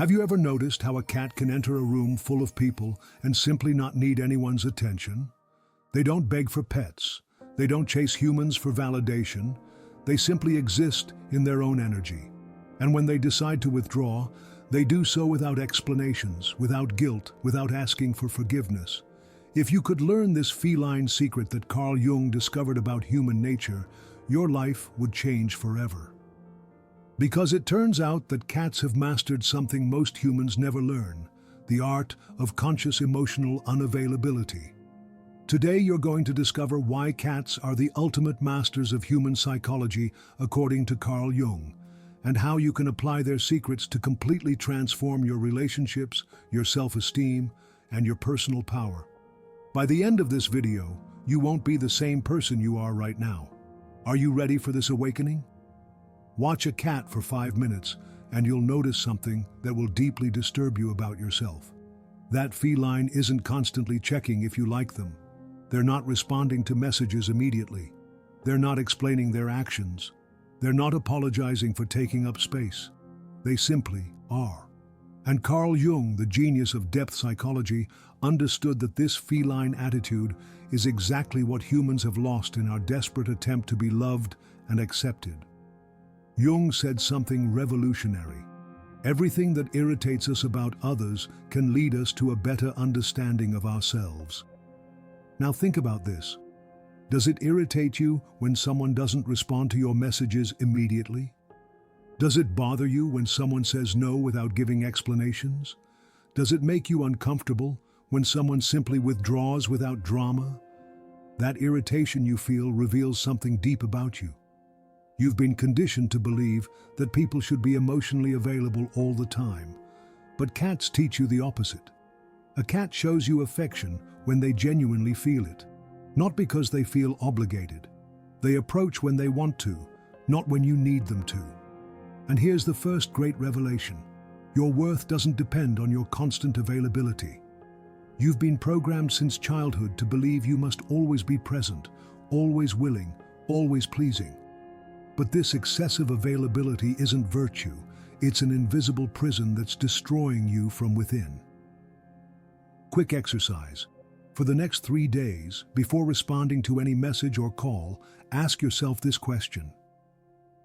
Have you ever noticed how a cat can enter a room full of people and simply not need anyone's attention? They don't beg for pets. They don't chase humans for validation. They simply exist in their own energy. And when they decide to withdraw, they do so without explanations, without guilt, without asking for forgiveness. If you could learn this feline secret that Carl Jung discovered about human nature, your life would change forever. Because it turns out that cats have mastered something most humans never learn, the art of conscious emotional unavailability. Today you're going to discover why cats are the ultimate masters of human psychology according to Carl Jung, and how you can apply their secrets to completely transform your relationships, your self-esteem, and your personal power. By the end of this video, you won't be the same person you are right now. Are you ready for this awakening? Watch a cat for 5 minutes, and you'll notice something that will deeply disturb you about yourself. That feline isn't constantly checking if you like them. They're not responding to messages immediately. They're not explaining their actions. They're not apologizing for taking up space. They simply are. And Carl Jung, the genius of depth psychology, understood that this feline attitude is exactly what humans have lost in our desperate attempt to be loved and accepted. Jung said something revolutionary. Everything that irritates us about others can lead us to a better understanding of ourselves. Now think about this. Does it irritate you when someone doesn't respond to your messages immediately? Does it bother you when someone says no without giving explanations? Does it make you uncomfortable when someone simply withdraws without drama? That irritation you feel reveals something deep about you. You've been conditioned to believe that people should be emotionally available all the time. But cats teach you the opposite. A cat shows you affection when they genuinely feel it, not because they feel obligated. They approach when they want to, not when you need them to. And here's the first great revelation. Your worth doesn't depend on your constant availability. You've been programmed since childhood to believe you must always be present, always willing, always pleasing. But this excessive availability isn't virtue. It's an invisible prison that's destroying you from within. Quick exercise. For the next 3 days, before responding to any message or call, ask yourself this question.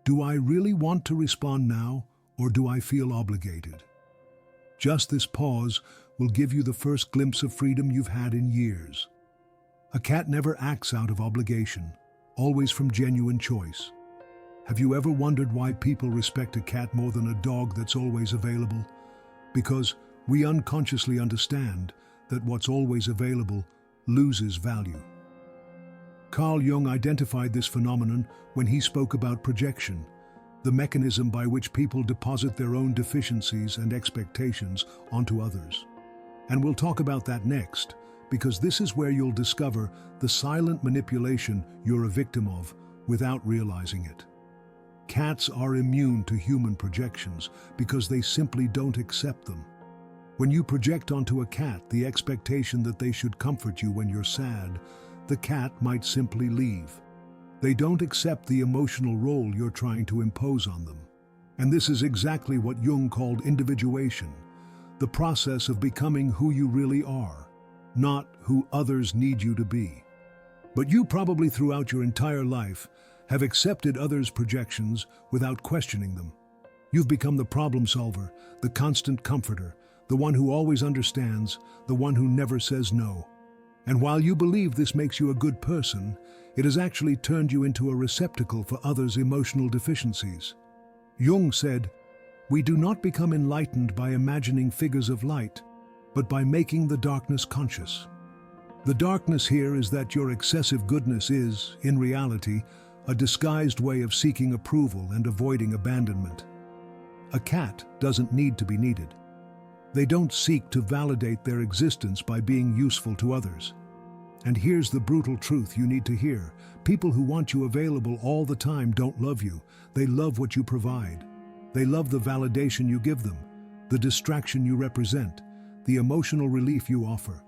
Do I really want to respond now, or do I feel obligated? Just this pause will give you the first glimpse of freedom you've had in years. A cat never acts out of obligation, always from genuine choice. Have you ever wondered why people respect a cat more than a dog that's always available? Because we unconsciously understand that what's always available loses value. Carl Jung identified this phenomenon when he spoke about projection, the mechanism by which people deposit their own deficiencies and expectations onto others. And we'll talk about that next, because this is where you'll discover the silent manipulation you're a victim of without realizing it. Cats are immune to human projections because they simply don't accept them. When you project onto a cat the expectation that they should comfort you when you're sad, the cat might simply leave. They don't accept the emotional role you're trying to impose on them. And this is exactly what Jung called individuation, the process of becoming who you really are, not who others need you to be. But you probably throughout your entire life have accepted others' projections without questioning them. You've become the problem solver, the constant comforter, the one who always understands, the one who never says no. And while you believe this makes you a good person, it has actually turned you into a receptacle for others' emotional deficiencies. Jung said, "We do not become enlightened by imagining figures of light, but by making the darkness conscious." The darkness here is that your excessive goodness is, in reality, a disguised way of seeking approval and avoiding abandonment. A cat doesn't need to be needed. They don't seek to validate their existence by being useful to others. And here's the brutal truth you need to hear. People who want you available all the time don't love you. They love what you provide. They love the validation you give them, the distraction you represent, the emotional relief you offer.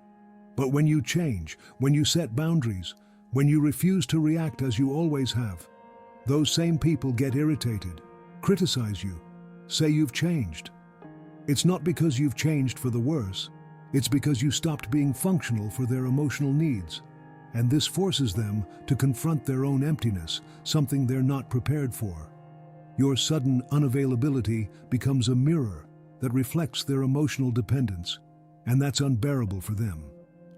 But when you change, when you set boundaries, when you refuse to react as you always have, those same people get irritated, criticize you, say you've changed. It's not because you've changed for the worse. It's because you stopped being functional for their emotional needs. And this forces them to confront their own emptiness, something they're not prepared for. Your sudden unavailability becomes a mirror that reflects their emotional dependence, and that's unbearable for them.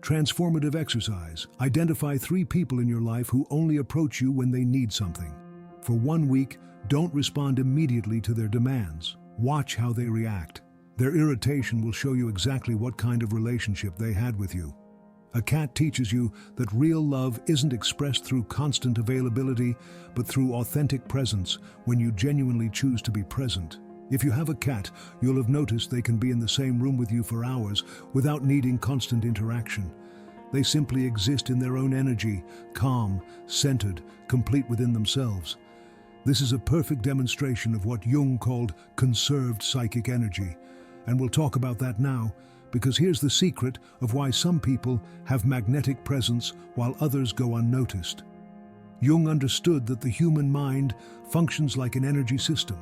Transformative exercise. Identify 3 people in your life who only approach you when they need something. For 1 week, don't respond immediately to their demands. Watch how they react. Their irritation will show you exactly what kind of relationship they had with you. A cat teaches you that real love isn't expressed through constant availability, but through authentic presence when you genuinely choose to be present. If you have a cat, you'll have noticed they can be in the same room with you for hours without needing constant interaction. They simply exist in their own energy, calm, centered, complete within themselves. This is a perfect demonstration of what Jung called conserved psychic energy. And we'll talk about that now, because here's the secret of why some people have magnetic presence while others go unnoticed. Jung understood that the human mind functions like an energy system,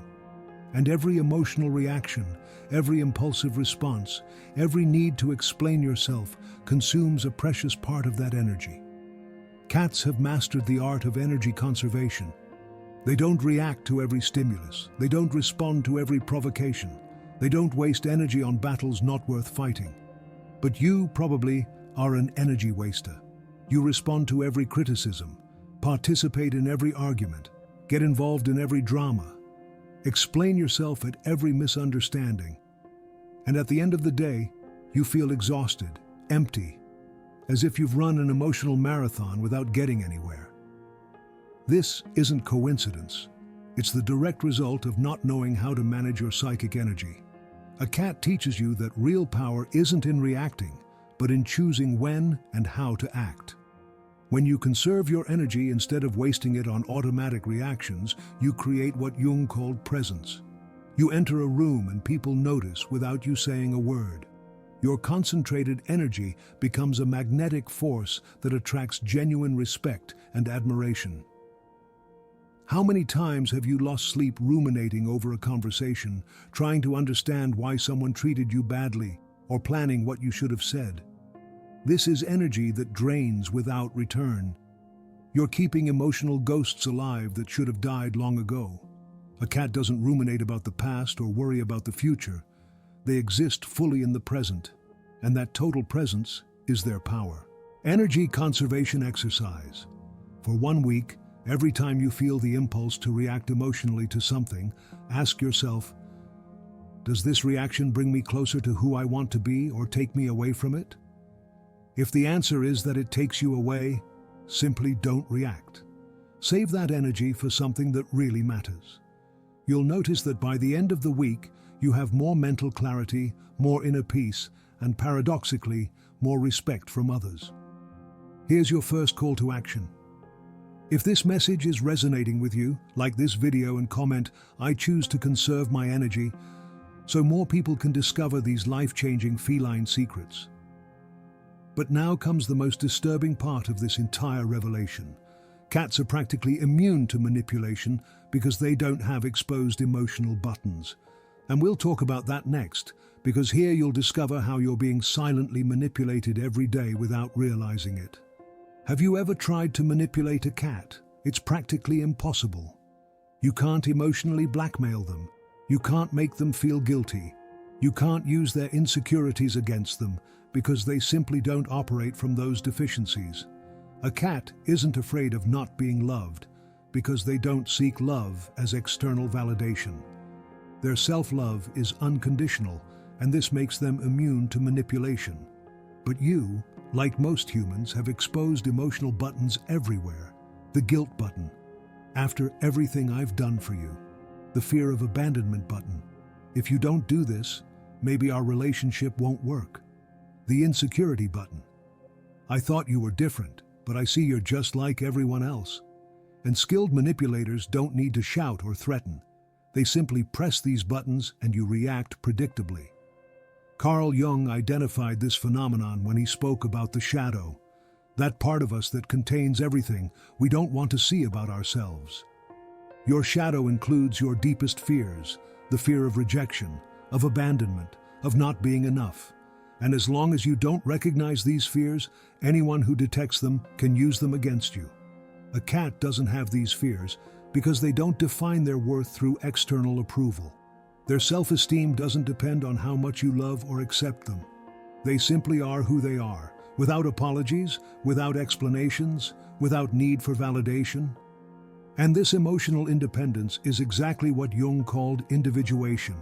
and every emotional reaction, every impulsive response, every need to explain yourself consumes a precious part of that energy. Cats have mastered the art of energy conservation. They don't react to every stimulus. They don't respond to every provocation. They don't waste energy on battles not worth fighting. But you probably are an energy waster. You respond to every criticism, participate in every argument, get involved in every drama, explain yourself at every misunderstanding. And at the end of the day, you feel exhausted, empty, as if you've run an emotional marathon without getting anywhere. This isn't coincidence. It's the direct result of not knowing how to manage your psychic energy. A cat teaches you that real power isn't in reacting, but in choosing when and how to act. When you conserve your energy instead of wasting it on automatic reactions, you create what Jung called presence. You enter a room and people notice without you saying a word. Your concentrated energy becomes a magnetic force that attracts genuine respect and admiration. How many times have you lost sleep ruminating over a conversation, trying to understand why someone treated you badly, or planning what you should have said? This is energy that drains without return. You're keeping emotional ghosts alive that should have died long ago. A cat doesn't ruminate about the past or worry about the future. They exist fully in the present, and that total presence is their power. Energy conservation exercise. For 1 week, every time you feel the impulse to react emotionally to something, ask yourself, does this reaction bring me closer to who I want to be or take me away from it? If the answer is that it takes you away, simply don't react. Save that energy for something that really matters. You'll notice that by the end of the week, you have more mental clarity, more inner peace, and paradoxically, more respect from others. Here's your first call to action. If this message is resonating with you, like this video and comment, I choose to conserve my energy, so more people can discover these life-changing feline secrets. But now comes the most disturbing part of this entire revelation. Cats are practically immune to manipulation because they don't have exposed emotional buttons. And we'll talk about that next, because here you'll discover how you're being silently manipulated every day without realizing it. Have you ever tried to manipulate a cat? It's practically impossible. You can't emotionally blackmail them. You can't make them feel guilty. You can't use their insecurities against them because they simply don't operate from those deficiencies. A cat isn't afraid of not being loved because they don't seek love as external validation. Their self-love is unconditional, and this makes them immune to manipulation. But you, like most humans, have exposed emotional buttons everywhere. The guilt button, after everything I've done for you. The fear of abandonment button. If you don't do this, maybe our relationship won't work. The insecurity button. I thought you were different, but I see you're just like everyone else. And skilled manipulators don't need to shout or threaten. They simply press these buttons and you react predictably. Carl Jung identified this phenomenon when he spoke about the shadow, that part of us that contains everything we don't want to see about ourselves. Your shadow includes your deepest fears, the fear of rejection, of abandonment, of not being enough. And as long as you don't recognize these fears, anyone who detects them can use them against you. A cat doesn't have these fears because they don't define their worth through external approval. Their self-esteem doesn't depend on how much you love or accept them. They simply are who they are, without apologies, without explanations, without need for validation. And this emotional independence is exactly what Jung called individuation,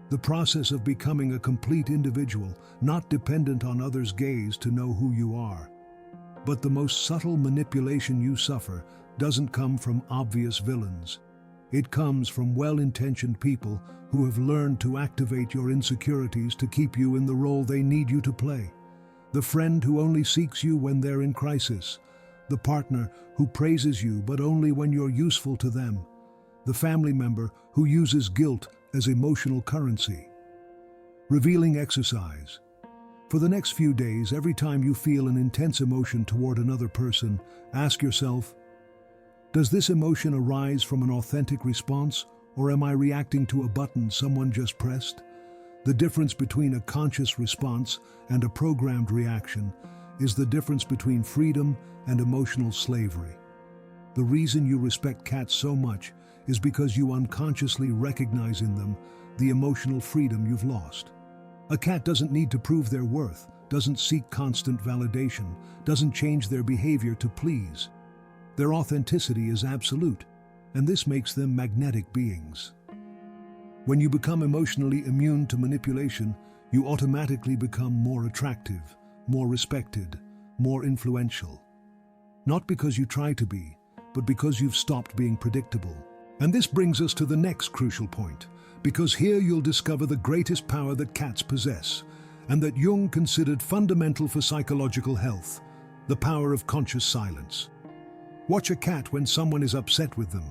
the process of becoming a complete individual, not dependent on others' gaze to know who you are. But the most subtle manipulation you suffer doesn't come from obvious villains. It comes from well-intentioned people who have learned to activate your insecurities to keep you in the role they need you to play. The friend who only seeks you when they're in crisis. The partner who praises you but only when you're useful to them. The family member who uses guilt as emotional currency. Revealing exercise. For the next few days, every time you feel an intense emotion toward another person, ask yourself, does this emotion arise from an authentic response, or am I reacting to a button someone just pressed? The difference between a conscious response and a programmed reaction is the difference between freedom and emotional slavery. The reason you respect cats so much is because you unconsciously recognize in them the emotional freedom you've lost. A cat doesn't need to prove their worth, doesn't seek constant validation, doesn't change their behavior to please. Their authenticity is absolute, and this makes them magnetic beings. When you become emotionally immune to manipulation, you automatically become more attractive, more respected, more influential. Not because you try to be, but because you've stopped being predictable. And this brings us to the next crucial point, because here you'll discover the greatest power that cats possess, and that Jung considered fundamental for psychological health, the power of conscious silence. Watch a cat when someone is upset with them.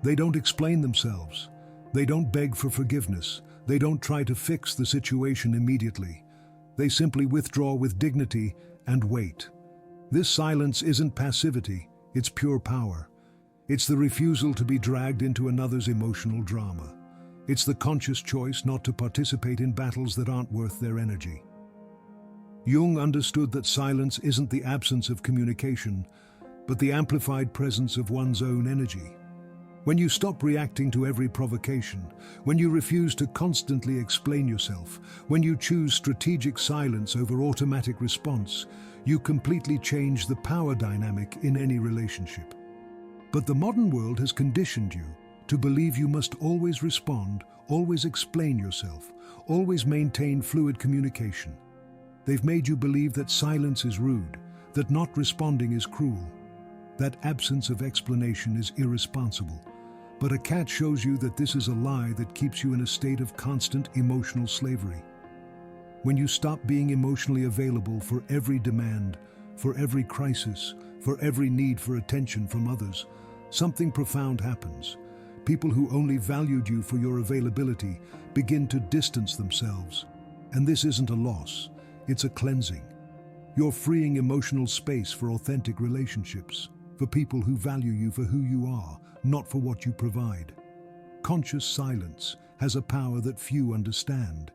They don't explain themselves. They don't beg for forgiveness. They don't try to fix the situation immediately. They simply withdraw with dignity and wait. This silence isn't passivity, it's pure power. It's the refusal to be dragged into another's emotional drama. It's the conscious choice not to participate in battles that aren't worth their energy. Jung understood that silence isn't the absence of communication, but the amplified presence of one's own energy. When you stop reacting to every provocation, when you refuse to constantly explain yourself, when you choose strategic silence over automatic response, you completely change the power dynamic in any relationship. But the modern world has conditioned you to believe you must always respond, always explain yourself, always maintain fluid communication. They've made you believe that silence is rude, that not responding is cruel, that absence of explanation is irresponsible. But a cat shows you that this is a lie that keeps you in a state of constant emotional slavery. When you stop being emotionally available for every demand, for every crisis, for every need for attention from others, something profound happens. People who only valued you for your availability begin to distance themselves. And this isn't a loss, it's a cleansing. You're freeing emotional space for authentic relationships, for people who value you for who you are, not for what you provide. Conscious silence has a power that few understand.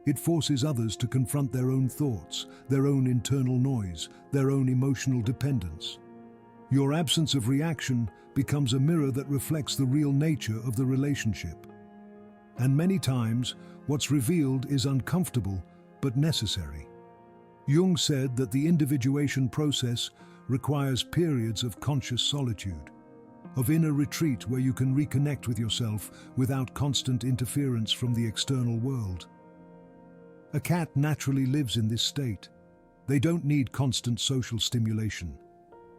It forces others to confront their own thoughts, their own internal noise, their own emotional dependence. Your absence of reaction becomes a mirror that reflects the real nature of the relationship. And many times, what's revealed is uncomfortable but necessary. Jung said that the individuation process requires periods of conscious solitude, of inner retreat where you can reconnect with yourself without constant interference from the external world. A cat naturally lives in this state. They don't need constant social stimulation.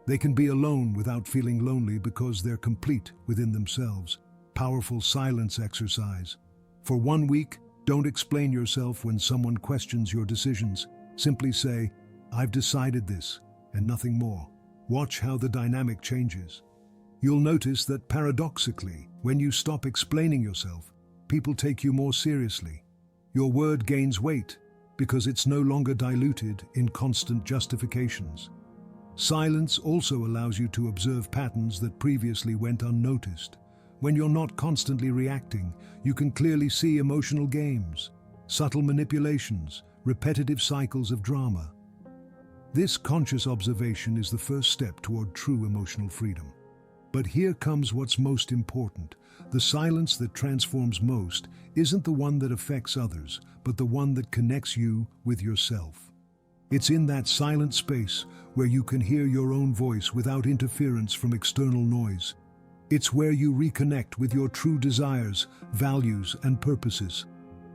They can be alone without feeling lonely because they're complete within themselves. Powerful silence exercise. For 1 week, don't explain yourself when someone questions your decisions. Simply say, "I've decided this," and nothing more. Watch how the dynamic changes. You'll notice that paradoxically, when you stop explaining yourself, people take you more seriously. Your word gains weight because it's no longer diluted in constant justifications. Silence also allows you to observe patterns that previously went unnoticed. When you're not constantly reacting, you can clearly see emotional games. subtle manipulations, repetitive cycles of drama. This conscious observation is the first step toward true emotional freedom. But here comes what's most important. The silence that transforms most isn't the one that affects others, but the one that connects you with yourself. It's in that silent space where you can hear your own voice without interference from external noise. It's where you reconnect with your true desires, values, and purposes.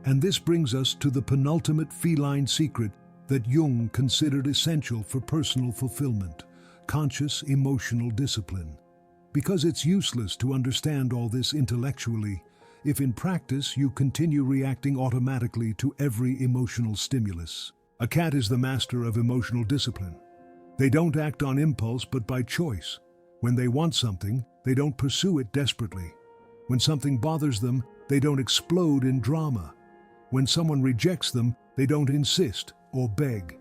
And this brings us to the penultimate feline secret that Jung considered essential for personal fulfillment: conscious emotional discipline. Because it's useless to understand all this intellectually if in practice you continue reacting automatically to every emotional stimulus. A cat is the master of emotional discipline. They don't act on impulse but by choice. When they want something, they don't pursue it desperately. When something bothers them, they don't explode in drama. When someone rejects them, they don't insist or beg.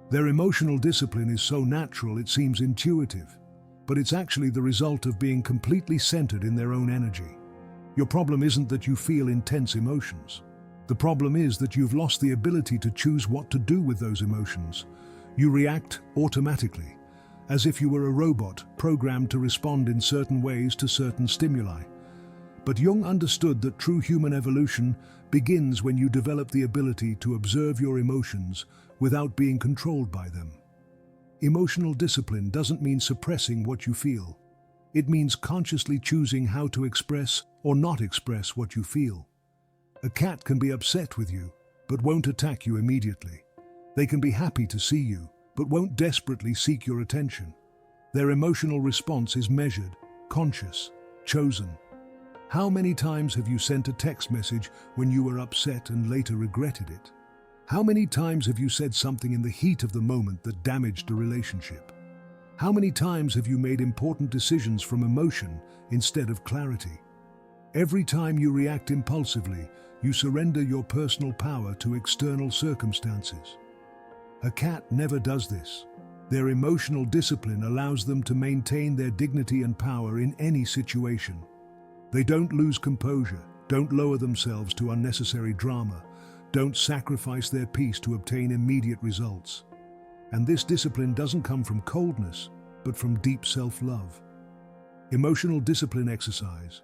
Their emotional discipline is so natural it seems intuitive, but it's actually the result of being completely centered in their own energy. Your problem isn't that you feel intense emotions. The problem is that you've lost the ability to choose what to do with those emotions. You react automatically, as if you were a robot programmed to respond in certain ways to certain stimuli. But Jung understood that true human evolution begins when you develop the ability to observe your emotions without being controlled by them. Emotional discipline doesn't mean suppressing what you feel. It means consciously choosing how to express or not express what you feel. A cat can be upset with you, but won't attack you immediately. They can be happy to see you, but won't desperately seek your attention. Their emotional response is measured, conscious, chosen. How many times have you sent a text message when you were upset and later regretted it? How many times have you said something in the heat of the moment that damaged a relationship? How many times have you made important decisions from emotion instead of clarity? Every time you react impulsively, you surrender your personal power to external circumstances. A cat never does this. Their emotional discipline allows them to maintain their dignity and power in any situation. They don't lose composure, don't lower themselves to unnecessary drama, don't sacrifice their peace to obtain immediate results. And this discipline doesn't come from coldness, but from deep self-love. Emotional discipline exercise.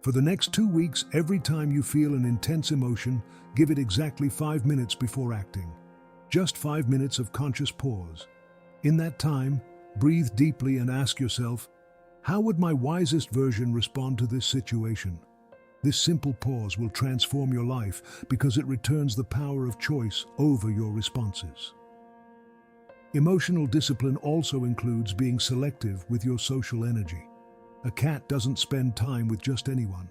For the next 2 weeks, every time you feel an intense emotion, give it exactly 5 minutes before acting. Just 5 minutes of conscious pause. In that time, breathe deeply and ask yourself, how would my wisest version respond to this situation? This simple pause will transform your life because it returns the power of choice over your responses. Emotional discipline also includes being selective with your social energy. A cat doesn't spend time with just anyone.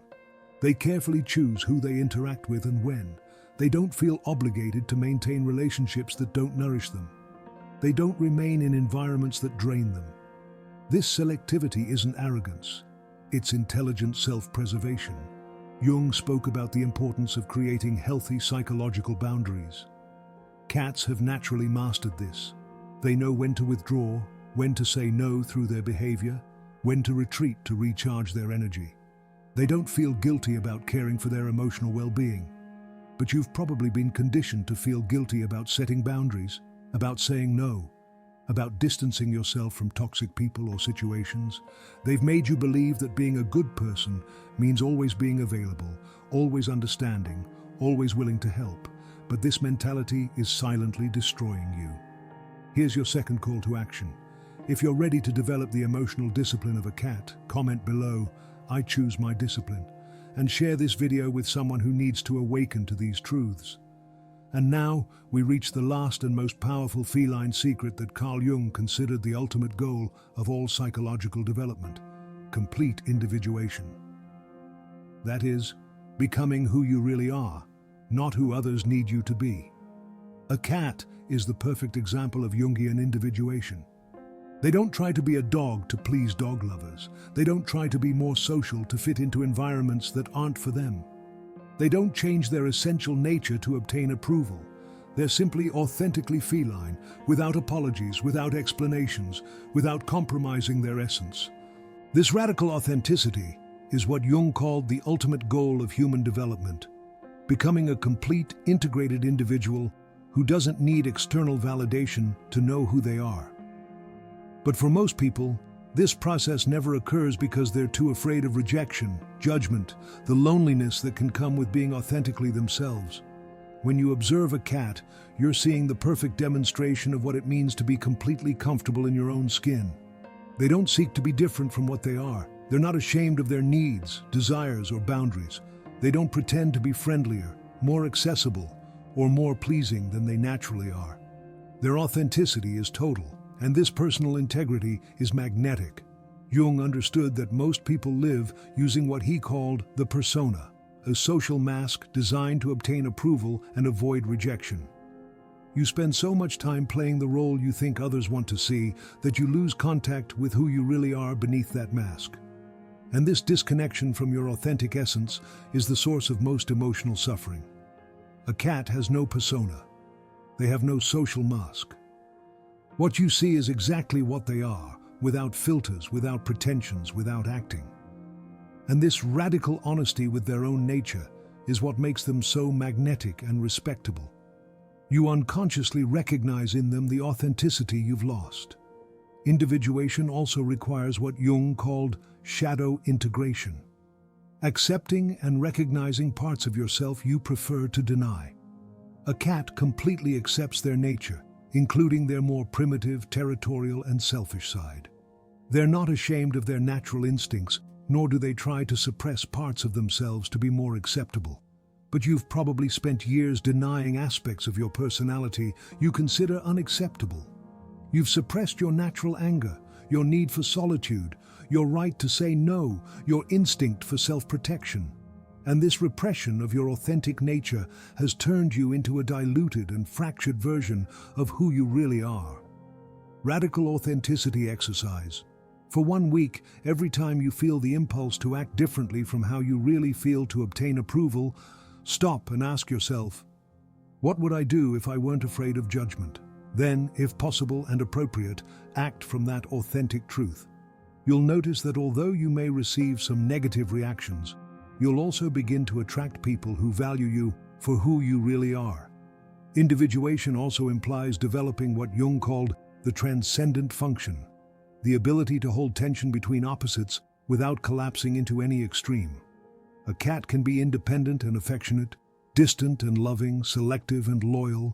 They carefully choose who they interact with and when. They don't feel obligated to maintain relationships that don't nourish them. They don't remain in environments that drain them. This selectivity isn't arrogance. It's intelligent self-preservation. Jung spoke about the importance of creating healthy psychological boundaries. Cats have naturally mastered this. They know when to withdraw, when to say no through their behavior, when to retreat to recharge their energy. They don't feel guilty about caring for their emotional well-being. But you've probably been conditioned to feel guilty about setting boundaries, about saying no, about distancing yourself from toxic people or situations. They've made you believe that being a good person means always being available, always understanding, always willing to help. But this mentality is silently destroying you. Here's your second call to action. If you're ready to develop the emotional discipline of a cat, comment below, "I choose my discipline," and share this video with someone who needs to awaken to these truths. And now, we reach the last and most powerful feline secret that Carl Jung considered the ultimate goal of all psychological development: complete individuation. That is, becoming who you really are, not who others need you to be. A cat is the perfect example of Jungian individuation. They don't try to be a dog to please dog lovers. They don't try to be more social to fit into environments that aren't for them. They don't change their essential nature to obtain approval. They're simply authentically feline, without apologies, without explanations, without compromising their essence. This radical authenticity is what Jung called the ultimate goal of human development. becoming a complete, integrated individual who doesn't need external validation to know who they are. But for most people, this process never occurs because they're too afraid of rejection, judgment, the loneliness that can come with being authentically themselves. When you observe a cat, you're seeing the perfect demonstration of what it means to be completely comfortable in your own skin. They don't seek to be different from what they are. They're not ashamed of their needs, desires, or boundaries. They don't pretend to be friendlier, more accessible, or more pleasing than they naturally are. Their authenticity is total, and this personal integrity is magnetic. Jung understood that most people live using what he called the persona, a social mask designed to obtain approval and avoid rejection. You spend so much time playing the role you think others want to see that you lose contact with who you really are beneath that mask. And this disconnection from your authentic essence is the source of most emotional suffering. A cat has no persona. They have no social mask. What you see is exactly what they are, without filters, without pretensions, without acting. And this radical honesty with their own nature is what makes them so magnetic and respectable. You unconsciously recognize in them the authenticity you've lost. Individuation also requires what Jung called shadow integration, accepting and recognizing parts of yourself you prefer to deny. A cat completely accepts their nature, including their more primitive, territorial, and selfish side. They're not ashamed of their natural instincts, nor do they try to suppress parts of themselves to be more acceptable. But you've probably spent years denying aspects of your personality you consider unacceptable. You've suppressed your natural anger, your need for solitude, your right to say no, your instinct for self-protection. And this repression of your authentic nature has turned you into a diluted and fractured version of who you really are. Radical authenticity exercise. For 1 week, every time you feel the impulse to act differently from how you really feel to obtain approval, stop and ask yourself, what would I do if I weren't afraid of judgment? Then, if possible and appropriate, act from that authentic truth. You'll notice that although you may receive some negative reactions, you'll also begin to attract people who value you for who you really are. Individuation also implies developing what Jung called the transcendent function, the ability to hold tension between opposites without collapsing into any extreme. A cat can be independent and affectionate, distant and loving, selective and loyal.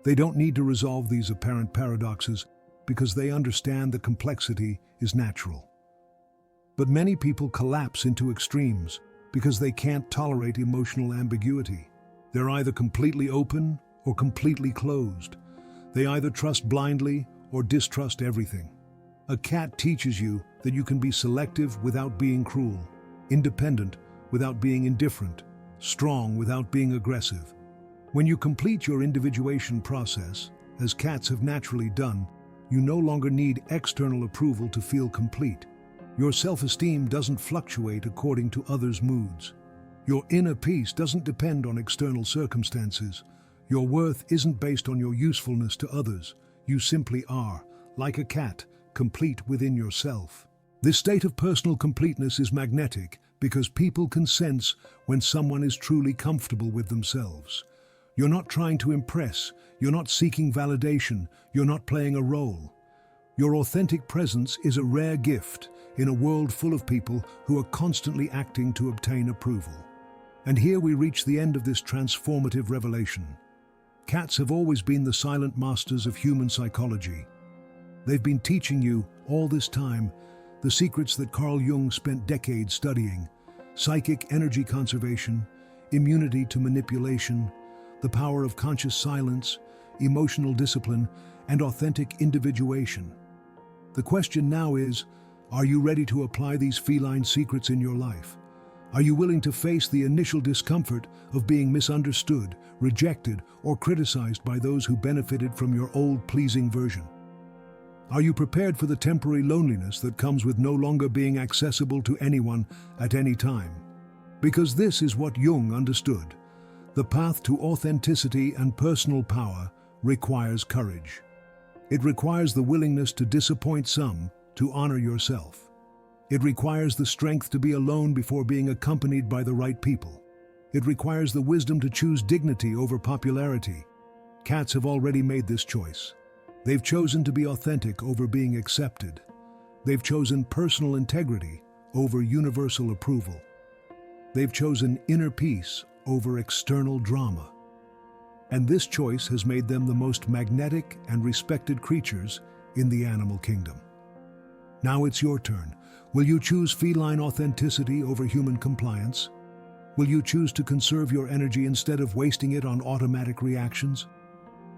They don't need to resolve these apparent paradoxes because they understand that complexity is natural. But many people collapse into extremes because they can't tolerate emotional ambiguity. They're either completely open or completely closed. They either trust blindly or distrust everything. A cat teaches you that you can be selective without being cruel, independent without being indifferent, strong without being aggressive. When you complete your individuation process, as cats have naturally done, you no longer need external approval to feel complete. Your self-esteem doesn't fluctuate according to others' moods. Your inner peace doesn't depend on external circumstances. Your worth isn't based on your usefulness to others. You simply are, like a cat, complete within yourself. This state of personal completeness is magnetic because people can sense when someone is truly comfortable with themselves. You're not trying to impress, you're not seeking validation, you're not playing a role. Your authentic presence is a rare gift in a world full of people who are constantly acting to obtain approval. And here we reach the end of this transformative revelation. Cats have always been the silent masters of human psychology. They've been teaching you, all this time, the secrets that Carl Jung spent decades studying: psychic energy conservation, immunity to manipulation, the power of conscious silence, emotional discipline, and authentic individuation. The question now is, are you ready to apply these feline secrets in your life? Are you willing to face the initial discomfort of being misunderstood, rejected, or criticized by those who benefited from your old pleasing version? Are you prepared for the temporary loneliness that comes with no longer being accessible to anyone at any time? Because this is what Jung understood. The path to authenticity and personal power requires courage. It requires the willingness to disappoint some, to honor yourself. It requires the strength to be alone before being accompanied by the right people. It requires the wisdom to choose dignity over popularity. Cats have already made this choice. They've chosen to be authentic over being accepted. They've chosen personal integrity over universal approval. They've chosen inner peace over external drama. And this choice has made them the most magnetic and respected creatures in the animal kingdom. Now it's your turn. Will you choose feline authenticity over human compliance? Will you choose to conserve your energy instead of wasting it on automatic reactions?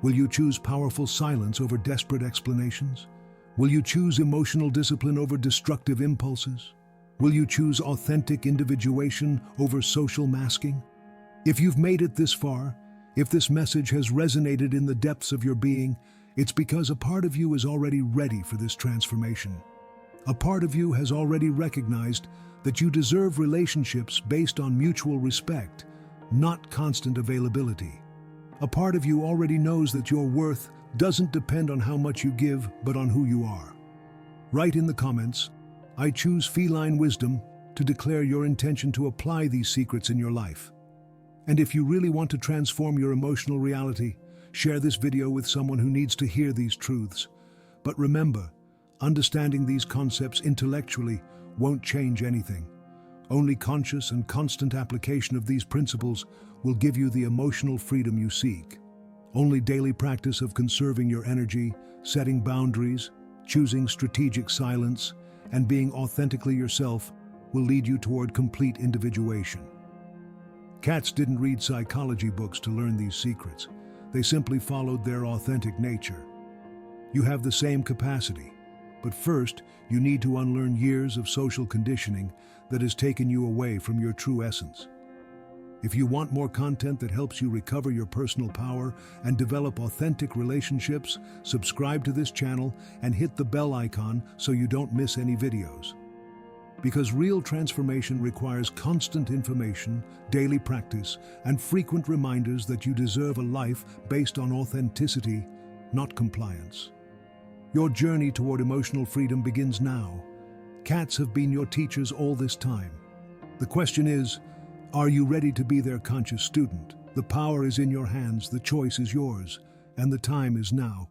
Will you choose powerful silence over desperate explanations? Will you choose emotional discipline over destructive impulses? Will you choose authentic individuation over social masking? If you've made it this far, if this message has resonated in the depths of your being, it's because a part of you is already ready for this transformation. A part of you has already recognized that you deserve relationships based on mutual respect, not constant availability. A part of you already knows that your worth doesn't depend on how much you give, but on who you are. Write in the comments, "I choose feline wisdom," to declare your intention to apply these secrets in your life. And if you really want to transform your emotional reality, share this video with someone who needs to hear these truths. But remember, understanding these concepts intellectually won't change anything. Only conscious and constant application of these principles will give you the emotional freedom you seek. Only daily practice of conserving your energy, setting boundaries, choosing strategic silence, and being authentically yourself will lead you toward complete individuation. Cats didn't read psychology books to learn these secrets. They simply followed their authentic nature. You have the same capacity, but first you need to unlearn years of social conditioning that has taken you away from your true essence. If you want more content that helps you recover your personal power and develop authentic relationships, subscribe to this channel and hit the bell icon so you don't miss any videos. Because real transformation requires constant information, daily practice, and frequent reminders that you deserve a life based on authenticity, not compliance. Your journey toward emotional freedom begins now. Cats have been your teachers all this time. The question is, are you ready to be their conscious student? The power is in your hands, the choice is yours, and the time is now.